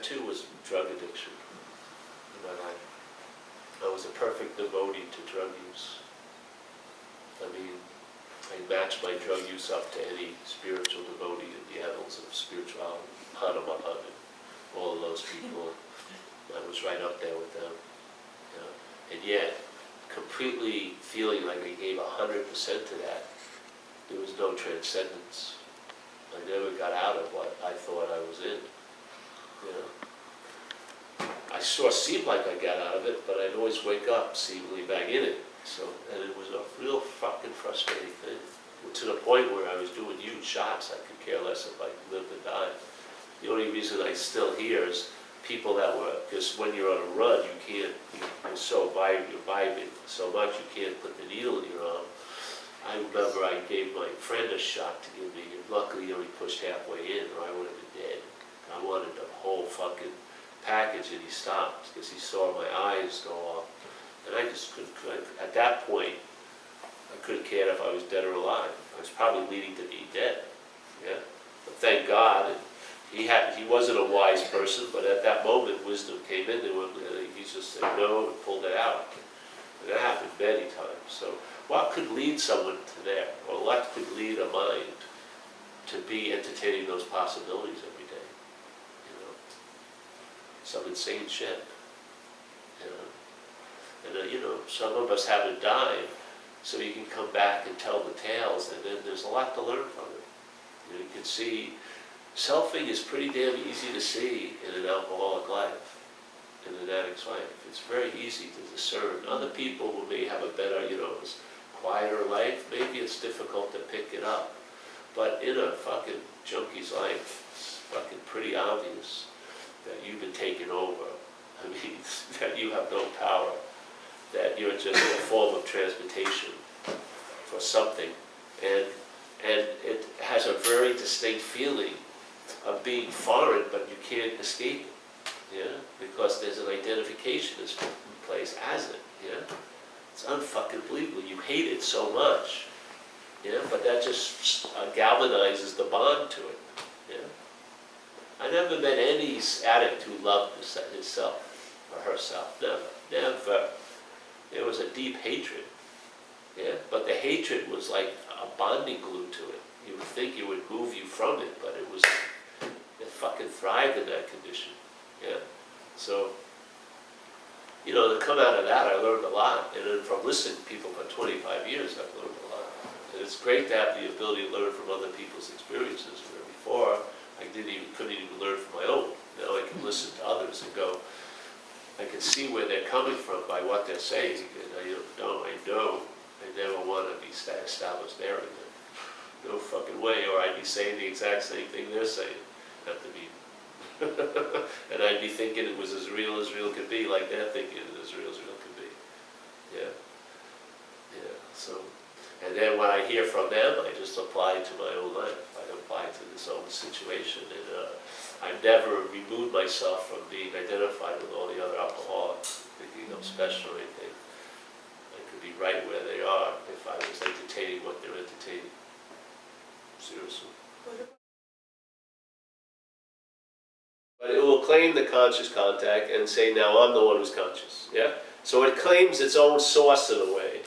too was drug addiction in my life. I was a perfect devotee to drug use. I mean, I matched my drug use up to any spiritual devotee in the annals of spirituality, Hanuman, and all of those people. I was right up there with them. You know? And yet, completely feeling like I gave 100% to that, there was no transcendence. I never got out of what I thought I was in. You know? I sure seemed like I got out of it, but I'd always wake up seemingly back in it. So, and it was a real fucking frustrating thing. To the point where I was doing huge shots. I could care less if I lived or died. The only reason I still hear is people that were, because when you're on a run, you can't, you're so you're vibing so much, you can't put the needle in your arm. I remember I gave my friend a shot to give me, and luckily he only pushed halfway in, or I would have been dead. I wanted the whole fucking package, and he stopped, because he saw my eyes go off. And I just couldn't, at that point, I couldn't care if I was dead or alive. I was probably leading to be dead, yeah? But thank God, and he wasn't a wise person, but at that moment, wisdom came into him, and he just said no and pulled it out. And that happened many times. So what could lead someone to there, or what could lead a mind to be entertaining those possibilities every day? You know, some insane shit. You know, and you know, some of us haven't died, so you can come back and tell the tales, and then there's a lot to learn from it. You know, you can see selfing is pretty damn easy to see in an alcoholic life, in an addict's life. It's very easy to discern. Other people who may have a better, you know, quieter life, maybe it's difficult to pick it up. But in a fucking junkie's life, it's fucking pretty obvious that you've been taken over. I mean, that you have no power, that you're just a form of transportation for something. And it has a very distinct feeling of being foreign, but you can't escape it, yeah? Because there's an identification that's in place as it, yeah? It's unfucking believable. You hate it so much, yeah? But that just galvanizes the bond to it, yeah? I never met any addict who loved himself or herself, never. There was a deep hatred, yeah? But the hatred was like a bonding glue to it. You would think it would move you from it, but it fucking thrived in that condition, yeah? So, you know, to come out of that, I learned a lot. And then from listening to people for 25 years, I've learned a lot. And it's great to have the ability to learn from other people's experiences, where before, I couldn't even learn from my own. Now I can listen to others and go, I can see where they're coming from by what they're saying, and I know I never want to be established there again. No fucking way, or I'd be saying the exact same thing they're saying. Not to be, and I'd be thinking it was as real could be, like they're thinking it as real could be. Yeah, yeah. So, and then when I hear from them, I just apply it to my own life. I apply it to this own situation, and I've never removed myself from being identified with all the other alcoholics, thinking I'm special or anything. I could be right where they are if I was entertaining what they're entertaining. Seriously. But it will claim the conscious contact and say, now I'm the one who's conscious. Yeah? So it claims its own source in a way,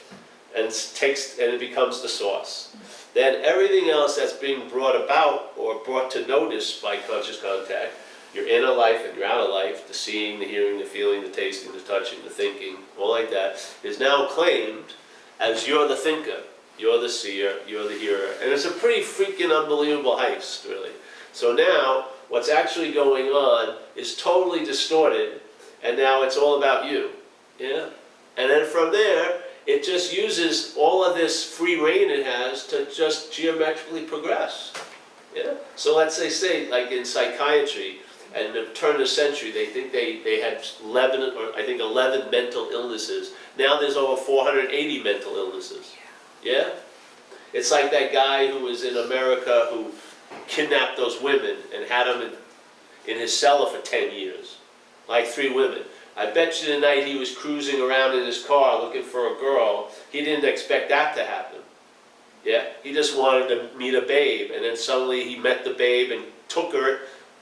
and it becomes the source. Then everything else that's being brought about or brought to notice by conscious contact, your inner life and your outer life, the seeing, the hearing, the feeling, the tasting, the touching, the thinking, all like that, is now claimed as you're the thinker, you're the seer, you're the hearer. And it's a pretty freaking unbelievable heist, really. So now, what's actually going on is totally distorted, and now it's all about you. Yeah? And then from there, it just uses all of this free reign it has to just geometrically progress. Yeah? So let's say like in psychiatry, at the turn of the century, they think they had 11 mental illnesses. Now there's over 480 mental illnesses. Yeah? It's like that guy who was in America who kidnapped those women and had them in his cellar for 10 years. Like 3 women. I bet you the night he was cruising around in his car looking for a girl, he didn't expect that to happen. Yeah? He just wanted to meet a babe, and then suddenly he met the babe and took her,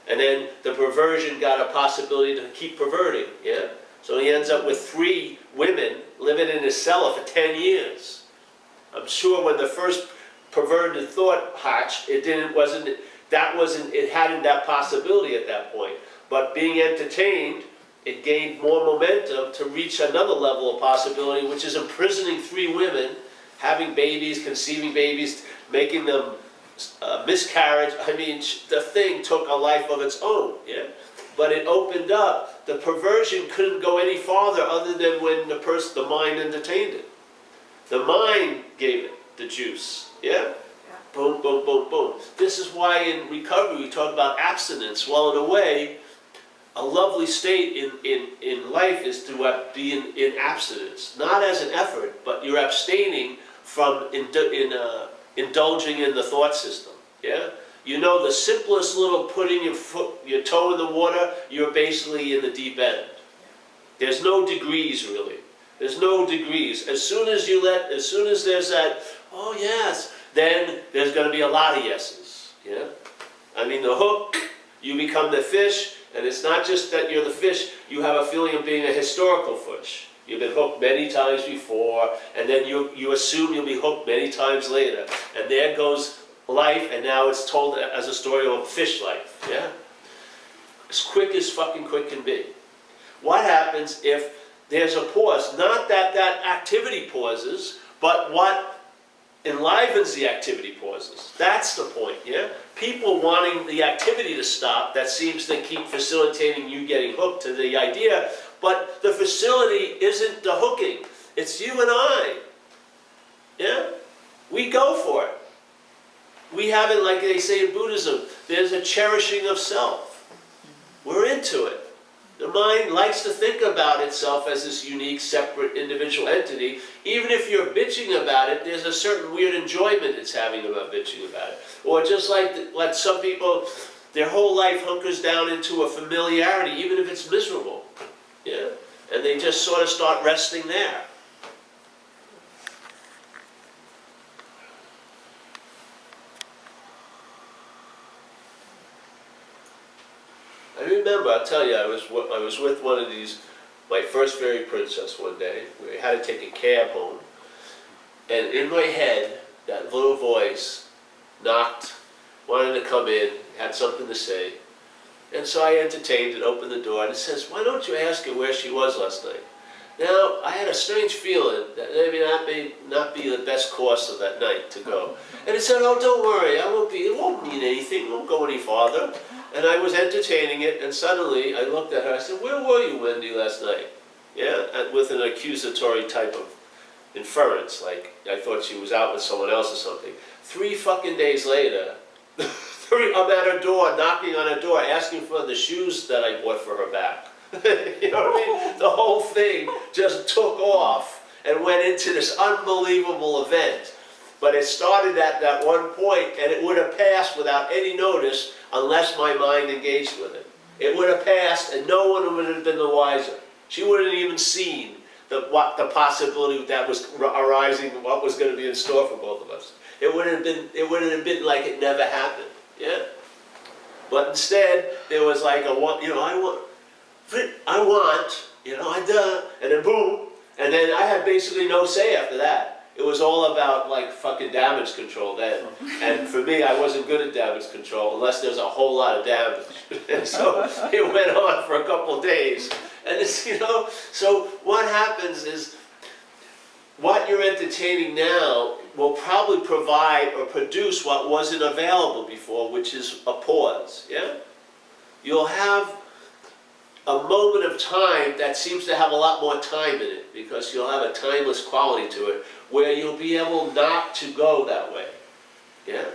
And then the perversion got a possibility to keep perverting, yeah? So he ends up with 3 women living in his cellar for 10 years. I'm sure when the first perverted thought hatched, it hadn't that possibility at that point. But being entertained, it gained more momentum to reach another level of possibility, which is imprisoning 3 women, having babies, conceiving babies, making them miscarriage. I mean, the thing took a life of its own, yeah? But it opened up. The perversion couldn't go any farther other than when the mind entertained it. The mind gave it the juice, yeah? Boom, boom, boom, boom. This is why in recovery we talk about abstinence. Well, in a way, a lovely state in life is to be in abstinence. Not as an effort, but you're abstaining from indulging in the thought system, yeah? You know, the simplest little putting your toe in the water, you're basically in the deep end. There's no degrees, really. There's no degrees. As soon as there's that, oh yes, then there's going to be a lot of yeses, yeah? I mean, the hook, you become the fish, and it's not just that you're the fish, you have a feeling of being a historical fish. You've been hooked many times before, and then you assume you'll be hooked many times later. And there goes life, and now it's told as a story of fish life, yeah? As quick as fucking quick can be. What happens if there's a pause? Not that that activity pauses, but what enlivens the activity pauses. That's the point, yeah? People wanting the activity to stop, that seems to keep facilitating you getting hooked to the idea, but the facility isn't the hooking. It's you and I, yeah? We go for it. We haven't, like they say in Buddhism, there's a cherishing of self. We're into it. The mind likes to think about itself as this unique, separate, individual entity. Even if you're bitching about it, there's a certain weird enjoyment it's having about bitching about it. Or just like some people, their whole life hunkers down into a familiarity, even if it's miserable. Yeah? And they just sort of start resting there. I remember, I'll tell you, I was with one of these, my first fairy princess one day. We had to take a cab home. And in my head, that little voice knocked, wanted to come in, had something to say. And so I entertained and opened the door, and it says, why don't you ask her where she was last night? Now, I had a strange feeling that maybe that may not be the best course of that night to go. And it said, oh, don't worry, it won't mean anything, it won't go any farther. And I was entertaining it, and suddenly I looked at her, I said, where were you, Wendy, last night? Yeah, and with an accusatory type of inference, like I thought she was out with someone else or something. 3 fucking days later, I'm at her door, knocking on her door, asking for the shoes that I bought for her back. You know what I mean? The whole thing just took off and went into this unbelievable event. But it started at that one point, and it would have passed without any notice unless my mind engaged with it. It would have passed, and no one would have been the wiser. She wouldn't have even seen the possibility that was arising, what was going to be in store for both of us. It would have been like it never happened. Yeah. But instead, there was like I want, and then boom, and then I had basically no say after that. It was all about like fucking damage control then. And for me, I wasn't good at damage control unless there's a whole lot of damage. And so it went on for a couple of days. And it's, so what happens is what you're entertaining now will probably provide or produce what wasn't available before, which is a pause, yeah? You'll have a moment of time that seems to have a lot more time in it because you'll have a timeless quality to it where you'll be able not to go that way, yeah?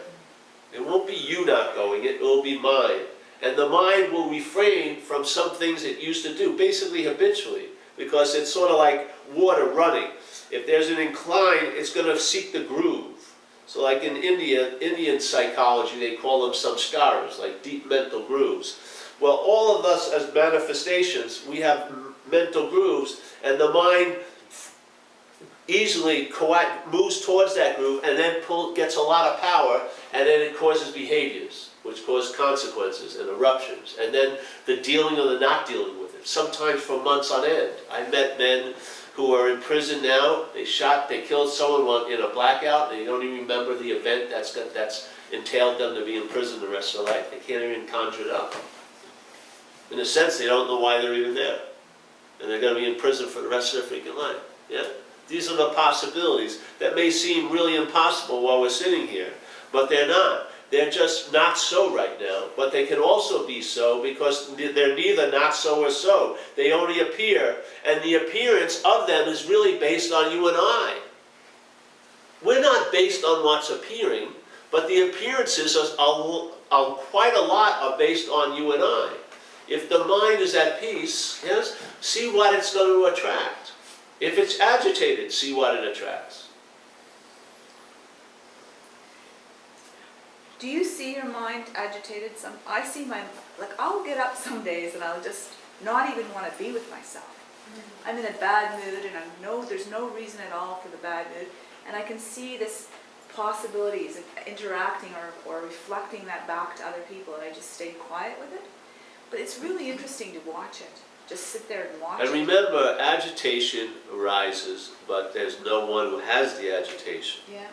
It won't be you not going, it will be mind. And the mind will refrain from some things it used to do, basically habitually, because it's sort of like water running. If there's an incline, it's going to seek the groove. So like in Indian psychology, they call them samskaras, like deep mental grooves. Well, all of us as manifestations, we have mental grooves, and the mind easily moves towards that groove and then gets a lot of power, and then it causes behaviors. which cause consequences and eruptions, and then the dealing or the not dealing with it, sometimes for months on end. I met men who are in prison now. They killed someone in a blackout, and they don't even remember the event that's entailed them to be in prison the rest of their life. They can't even conjure it up. In a sense, they don't know why they're even there. And they're going to be in prison for the rest of their freaking life. Yeah? These are the possibilities that may seem really impossible while we're sitting here, but they're not. They're just not so right now, but they can also be so because they're neither not so or so. They only appear, and the appearance of them is really based on you and I. We're not based on what's appearing, but the appearances are quite a lot are based on you and I. If the mind is at peace, yes, see what it's going to attract. If it's agitated, see what it attracts. Do you see your mind agitated? I see my, I'll get up some days and I'll just not even want to be with myself. I'm in a bad mood and I know there's no reason at all for the bad mood. And I can see this possibilities of interacting or reflecting that back to other people, and I just stay quiet with it. But it's really interesting to watch it. Just sit there and watch it. And remember, agitation arises, but there's no one who has the agitation. Yeah.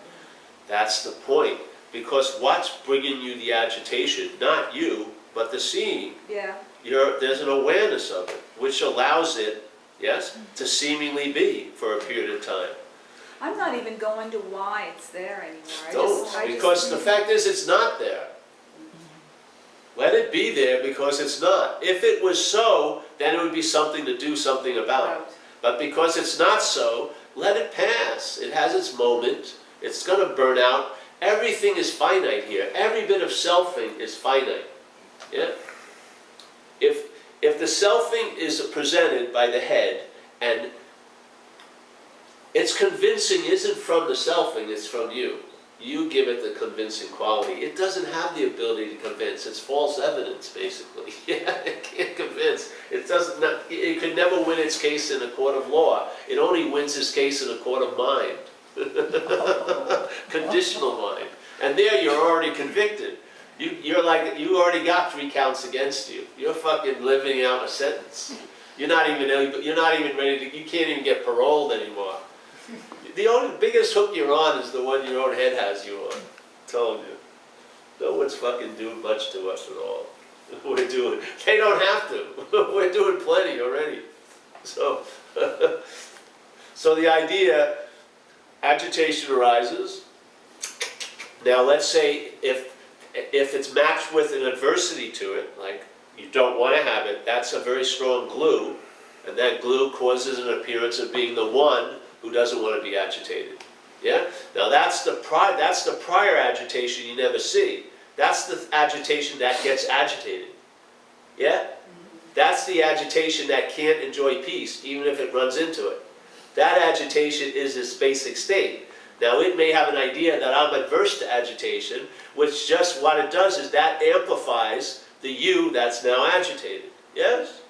That's the point. Because what's bringing you the agitation? Not you, but the seeing. Yeah. There's an awareness of it, which allows it, yes, to seemingly be for a period of time. I'm not even going to why it's there anymore. Don't, because the fact is it's not there. Let it be there because it's not. If it was so, then it would be something to do something about. But because it's not so, let it pass. It has its moment. It's going to burn out. Everything is finite here. Every bit of selfing is finite. Yeah? If the selfing is presented by the head and its convincing isn't from the selfing, it's from you. You give it the convincing quality. It doesn't have the ability to convince. It's false evidence, basically. Yeah, it can't convince. It could never win its case in a court of law. It only wins its case in a court of mind. Conditional mind. And there you're already convicted. You already got 3 counts against you. You're fucking living out a sentence. You're not even ready to, you can't even get paroled anymore. The only biggest hook you're on is the one your own head has you on. I'm telling you. No one's fucking doing much to us at all. They don't have to. We're doing plenty already. So, so the idea, agitation arises. Now let's say if it's matched with an adversity to it, like you don't want to have it, that's a very strong glue, and that glue causes an appearance of being the one who doesn't want to be agitated. Yeah? Now that's the prior agitation you never see. That's the agitation that gets agitated. Yeah? That's the agitation that can't enjoy peace, even if it runs into it. That agitation is its basic state. Now it may have an idea that I'm adverse to agitation, which just what it does is that amplifies the you that's now agitated. Yes?